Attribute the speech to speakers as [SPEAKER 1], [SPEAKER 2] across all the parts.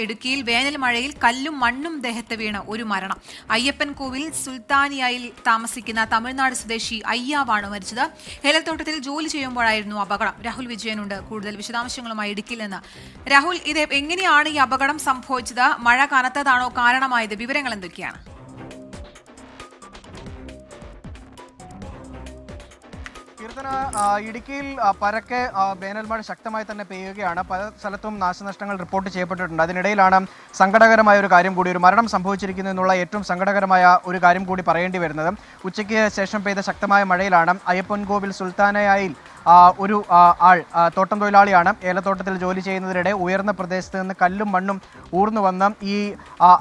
[SPEAKER 1] ഇടുക്കിയിൽ വേനൽ മഴയിൽ കല്ലും മണ്ണും ദേഹത്ത് വീണ് ഒരു മരണം. അയ്യപ്പൻ കോവിൽ സുൽത്താനിയയിൽ താമസിക്കുന്ന തമിഴ്നാട് സ്വദേശി അയ്യാവാണ് മരിച്ചത്. ഏലത്തോട്ടത്തിൽ ജോലി ചെയ്യുമ്പോഴായിരുന്നു അപകടം. രാഹുൽ വിജയനുണ്ട് കൂടുതൽ വിശദാംശങ്ങളുമായി ഇടുക്കിയിൽ നിന്ന്. രാഹുൽ, ഇത് എങ്ങനെയാണ് ഈ അപകടം സംഭവിച്ചത്? മഴ കനത്തതാണോ കാരണമായത്? വിവരങ്ങൾ എന്തൊക്കെയാണ്?
[SPEAKER 2] ഇടുക്കിയിൽ പരക്കെ വേനൽ മഴ ശക്തമായി തന്നെ പെയ്യുകയാണ്. പല സ്ഥലത്തും നാശനഷ്ടങ്ങൾ റിപ്പോർട്ട് ചെയ്യപ്പെട്ടിട്ടുണ്ട്. അതിനിടയിലാണ് സങ്കടകരമായ ഒരു കാര്യം കൂടി, ഒരു മരണം സംഭവിച്ചിരിക്കുന്നു എന്നുള്ള ഏറ്റവും സങ്കടകരമായ ഒരു കാര്യം കൂടി പറയേണ്ടി വരുന്നത്. ഉച്ചയ്ക്ക് ശേഷം പെയ്ത ശക്തമായ മഴയിലാണ് അയ്യപ്പൻകോവിൽ സുൽത്താനയായിൽ ഒരു ആൾ, തോട്ടം തൊഴിലാളിയാണ്, ഏലത്തോട്ടത്തിൽ ജോലി ചെയ്യുന്നതിനിടെ ഉയർന്ന പ്രദേശത്ത് നിന്ന് കല്ലും മണ്ണും ഊർന്നു വന്ന് ഈ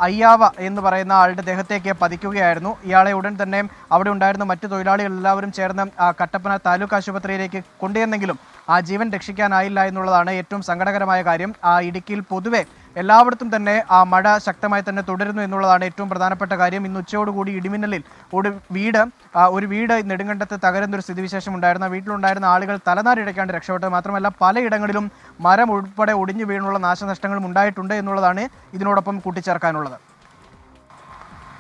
[SPEAKER 2] അയ്യാവ എന്ന് പറയുന്ന ആളുടെ ദേഹത്തേക്ക് പതിക്കുകയായിരുന്നു. ഇയാളെ ഉടൻ തന്നെ അവിടെ ഉണ്ടായിരുന്ന മറ്റു തൊഴിലാളികൾ എല്ലാവരും ചേർന്ന് കട്ടപ്പന താലൂക്ക് ആശുപത്രിയിലേക്ക് കൊണ്ടുവന്നെങ്കിലും ആ ജീവൻ രക്ഷിക്കാനായില്ല എന്നുള്ളതാണ് ഏറ്റവും സങ്കടകരമായ കാര്യം. ഇടുക്കിയിൽ പൊതുവെ എല്ലായിടത്തും തന്നെ മഴ ശക്തമായി തന്നെ തുടരുന്നു എന്നുള്ളതാണ് ഏറ്റവും പ്രധാനപ്പെട്ട കാര്യം. ഇന്ന് ഉച്ചയോടുകൂടി ഇടിമിന്നലിൽ ഒരു വീട് നെടുങ്കണ്ടത്ത് തകരുന്നൊരു സ്ഥിതിവിശേഷം ഉണ്ടായിരുന്നു. വീട്ടിലുണ്ടായിരുന്ന ആളുകൾ തലനാരിഴയ്ക്കാണ്ട് രക്ഷപ്പെട്ടത്. മാത്രമല്ല പലയിടങ്ങളിലും മരം ഉൾപ്പെടെ ഒടിഞ്ഞു വീണുള്ള നാശനഷ്ടങ്ങളും ഉണ്ടായിട്ടുണ്ട് എന്നുള്ളതാണ് ഇതിനോടൊപ്പം കൂട്ടിച്ചേർക്കാനുള്ളത്.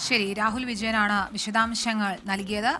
[SPEAKER 1] ശരി, രാഹുൽ വിജയനാണ് വിശദാംശങ്ങൾ നൽകിയത്.